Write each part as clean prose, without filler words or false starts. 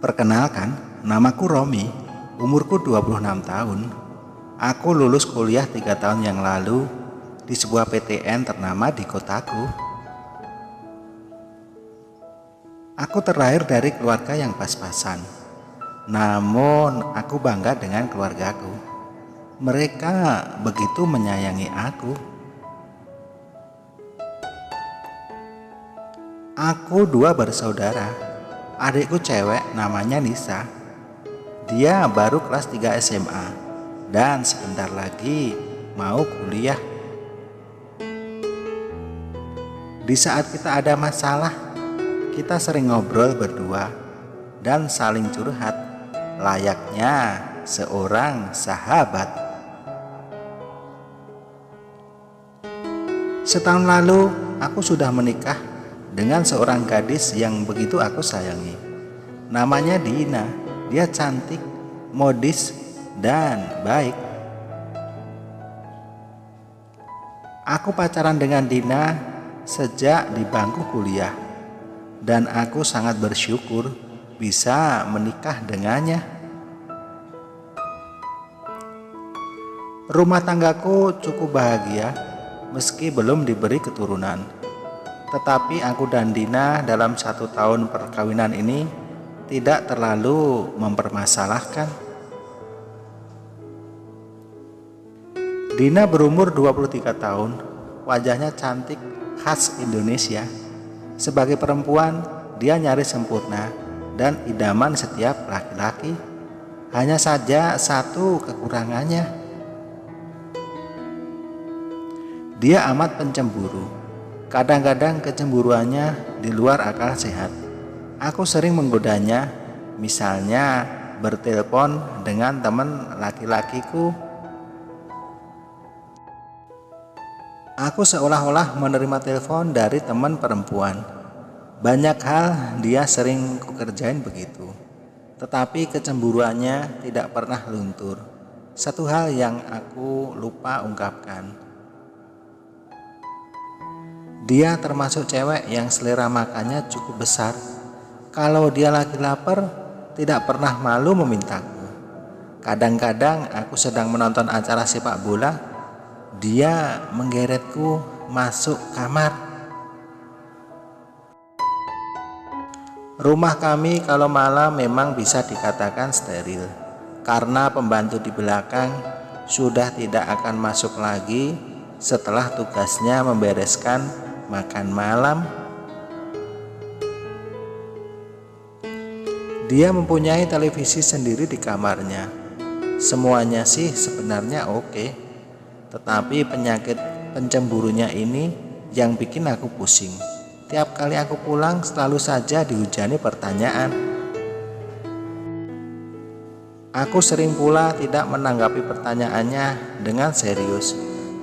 Perkenalkan, namaku Romi, umurku 26 tahun. Aku lulus kuliah 3 tahun yang lalu di sebuah PTN ternama di kotaku. Aku terlahir dari keluarga yang pas-pasan. Namun, aku bangga dengan keluargaku. Mereka begitu menyayangi aku. Aku 2 bersaudara. Adikku cewek namanya Nisa. Dia baru kelas 3 SMA dan sebentar lagi mau kuliah. Di saat kita ada masalah, kita sering ngobrol berdua dan saling curhat layaknya seorang sahabat. Setahun lalu aku sudah menikah dengan seorang gadis yang begitu aku sayangi. Namanya Dina. Dia cantik, modis, dan baik. Aku pacaran dengan Dina sejak di bangku kuliah, dan aku sangat bersyukur bisa menikah dengannya. Rumah tanggaku cukup bahagia meski belum diberi keturunan. Tetapi aku dan Dina dalam 1 tahun perkawinan ini tidak terlalu mempermasalahkan. Dina berumur 23 tahun, wajahnya cantik khas Indonesia. Sebagai perempuan, dia nyaris sempurna dan idaman setiap laki-laki. Hanya saja satu kekurangannya. Dia amat pencemburu. Kadang-kadang kecemburuannya di luar akal sehat. Aku sering menggodanya, misalnya bertelepon dengan teman laki-lakiku. Aku seolah-olah menerima telepon dari teman perempuan. Banyak hal dia sering kukerjain begitu. Tetapi kecemburuannya tidak pernah luntur. Satu hal yang aku lupa ungkapkan. Dia termasuk cewek yang selera makannya cukup besar. Kalau dia lagi lapar, tidak pernah malu memintaku. Kadang-kadang aku sedang menonton acara sepak bola, dia menggeretku masuk kamar. Rumah kami kalau malam memang bisa dikatakan steril, karena pembantu di belakang sudah tidak akan masuk lagi setelah tugasnya membereskan makan malam. Dia mempunyai televisi sendiri di kamarnya. Semuanya sih sebenarnya oke, tetapi penyakit pencemburunya ini yang bikin aku pusing. Tiap kali aku pulang selalu saja dihujani pertanyaan. Aku sering pula tidak menanggapi pertanyaannya dengan serius.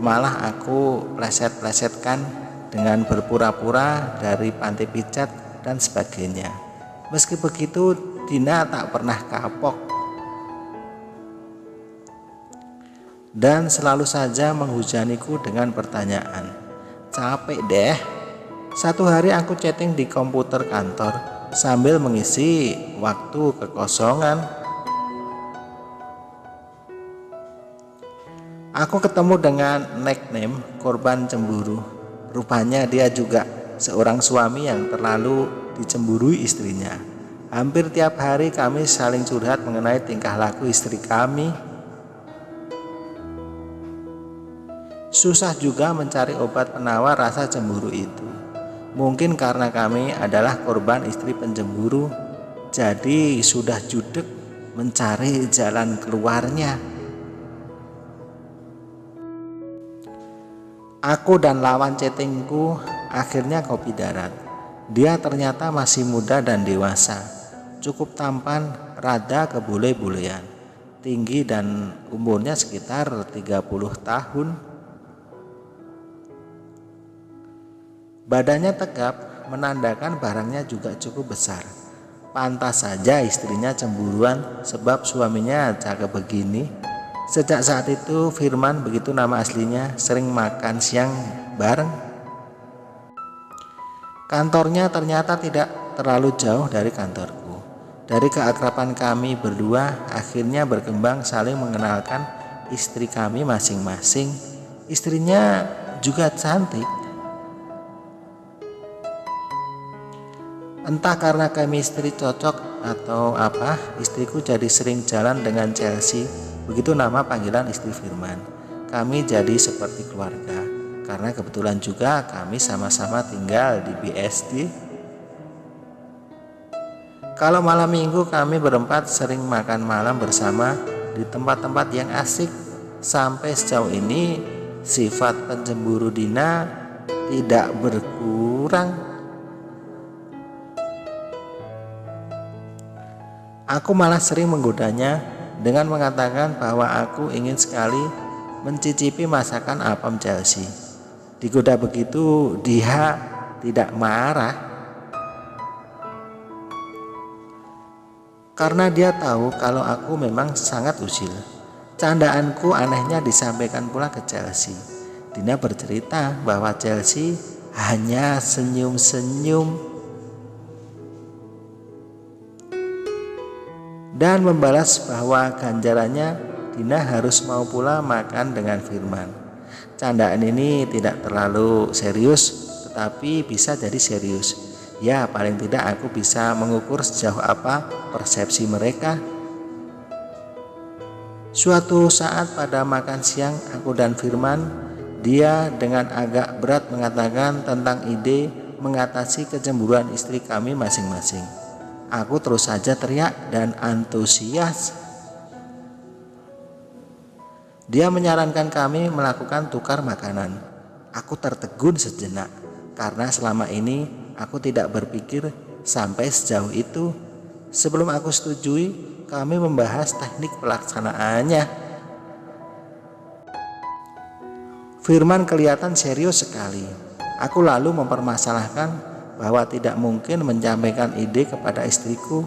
Malah aku pleset-plesetkan dengan berpura-pura dari panti pijat dan sebagainya. Meski begitu, Dina tak pernah kapok dan selalu saja menghujaniku dengan pertanyaan. Capek deh. Satu hari aku chatting di komputer kantor sambil mengisi waktu kekosongan. Aku ketemu dengan nickname korban cemburu. Rupanya dia juga seorang suami yang terlalu dicemburui istrinya. Hampir tiap hari kami saling curhat mengenai tingkah laku istri kami. Susah juga mencari obat penawar rasa cemburu itu. Mungkin karena kami adalah korban istri pencemburu, jadi sudah judek mencari jalan keluarnya. Aku dan lawan chattingku akhirnya kopi darat. Dia ternyata masih muda dan dewasa, cukup tampan, rada kebule-bulean, tinggi dan umurnya sekitar 30 tahun. Badannya tegap, menandakan barangnya juga cukup besar. Pantas saja istrinya cemburuan sebab suaminya cakep begini. Sejak saat itu Firman, begitu nama aslinya, sering makan siang bareng. Kantornya ternyata tidak terlalu jauh dari kantorku. Dari keakraban kami berdua akhirnya berkembang saling mengenalkan istri kami masing-masing. Istrinya juga cantik. Entah karena chemistry cocok atau apa, istriku jadi sering jalan dengan Chelsea. Begitu nama panggilan istri Firman. Kami jadi seperti keluarga, karena kebetulan juga kami sama-sama tinggal di BSD. Kalau malam minggu kami berempat sering makan malam bersama di tempat-tempat yang asik. Sampai sejauh ini sifat pencemburu Dina tidak berkurang. Aku malah sering menggodanya dengan mengatakan bahwa aku ingin sekali mencicipi masakan apem Chelsea. Digoda begitu dia tidak marah, karena dia tahu kalau aku memang sangat usil. Candaanku anehnya disampaikan pula ke Chelsea. Dina bercerita bahwa Chelsea hanya senyum-senyum dan membalas bahwa ganjarannya Dina harus mau pula makan dengan Firman. Candaan ini tidak terlalu serius, tetapi bisa jadi serius. Ya, paling tidak aku bisa mengukur sejauh apa persepsi mereka. Suatu saat pada makan siang aku dan Firman, dia dengan agak berat mengatakan tentang ide mengatasi kecemburuan istri kami masing-masing. Aku terus saja teriak dan antusias. Dia menyarankan kami melakukan tukar makanan. Aku tertegun sejenak karena selama ini aku tidak berpikir sampai sejauh itu. Sebelum aku setujui, kami membahas teknik pelaksanaannya. Firman kelihatan serius sekali. Aku lalu mempermasalahkan bahwa tidak mungkin menyampaikan ide kepada istriku.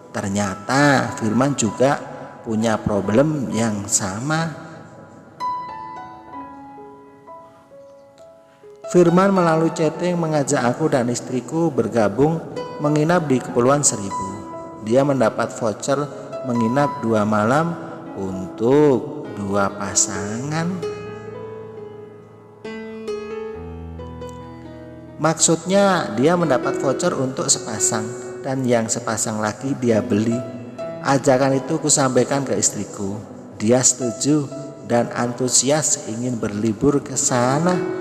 Ternyata Firman juga punya problem yang sama. Firman melalui chatting mengajak aku dan istriku bergabung menginap di Kepulauan Seribu. Dia mendapat voucher menginap 2 malam untuk 2 pasangan. Maksudnya dia mendapat voucher untuk sepasang dan yang sepasang lagi dia beli. Ajakan itu kusampaikan ke istriku. Dia setuju dan antusias ingin berlibur ke sana.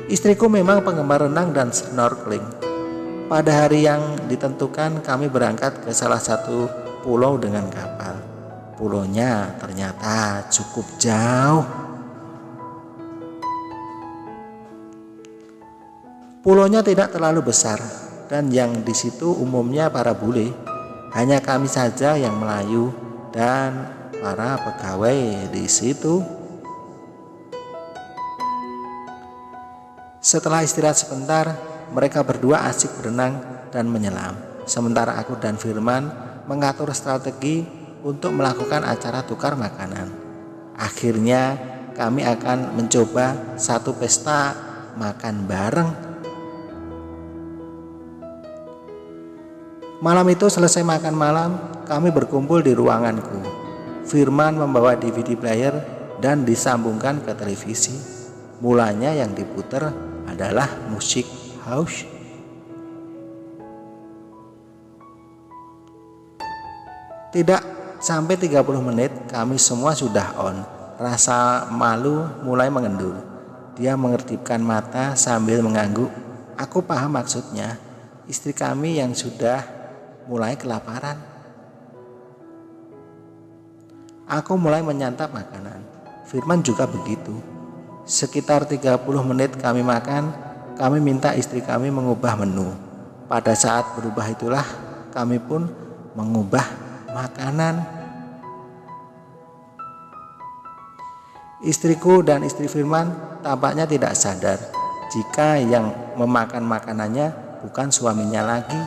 Istriku memang penggemar renang dan snorkeling. Pada hari yang ditentukan kami berangkat ke salah satu pulau dengan kapal. Pulaunya ternyata cukup jauh. Pulaunya tidak terlalu besar dan yang di situ umumnya para bule. Hanya kami saja yang Melayu dan para pegawai di situ. Setelah istirahat sebentar, mereka berdua asik berenang dan menyelam. Sementara aku dan Firman mengatur strategi untuk melakukan acara tukar makanan. Akhirnya kami akan mencoba satu pesta makan bareng. Malam itu selesai makan malam, kami berkumpul di ruanganku. Firman membawa DVD player dan disambungkan ke televisi. Mulanya yang diputar adalah musik house. Tidak sampai 30 menit kami semua sudah on. Rasa malu mulai mengendur. Dia mengertipkan mata sambil mengangguk. Aku paham maksudnya. Istri kami yang sudah mulai kelaparan. Aku mulai menyantap makanan. Firman juga begitu. Sekitar 30 menit kami makan, kami minta istri kami mengubah menu. Pada saat berubah itulah kami pun mengubah makanan. Istriku dan istri Firman tampaknya tidak sadar jika yang memakan makanannya bukan suaminya lagi.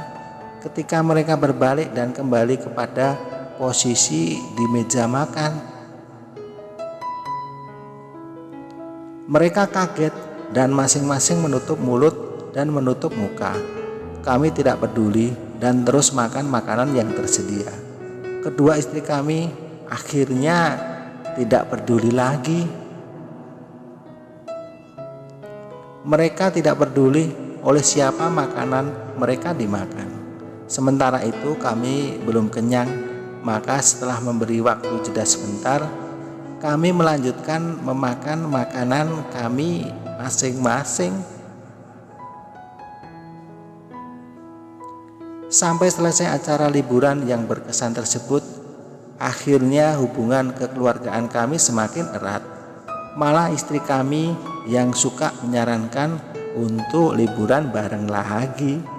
Ketika mereka berbalik dan kembali kepada posisi di meja makan, mereka kaget dan masing-masing menutup mulut dan menutup muka. kami tidak peduli dan terus makan makanan yang tersedia. Kedua istri kami akhirnya tidak peduli lagi. Mereka tidak peduli oleh siapa makanan mereka dimakan. Sementara itu kami belum kenyang, maka setelah memberi waktu jeda sebentar, kami melanjutkan memakan makanan kami masing-masing. Sampai selesai acara liburan yang berkesan tersebut, akhirnya hubungan kekeluargaan kami semakin erat. Malah istri kami yang suka menyarankan untuk liburan bareng lagi.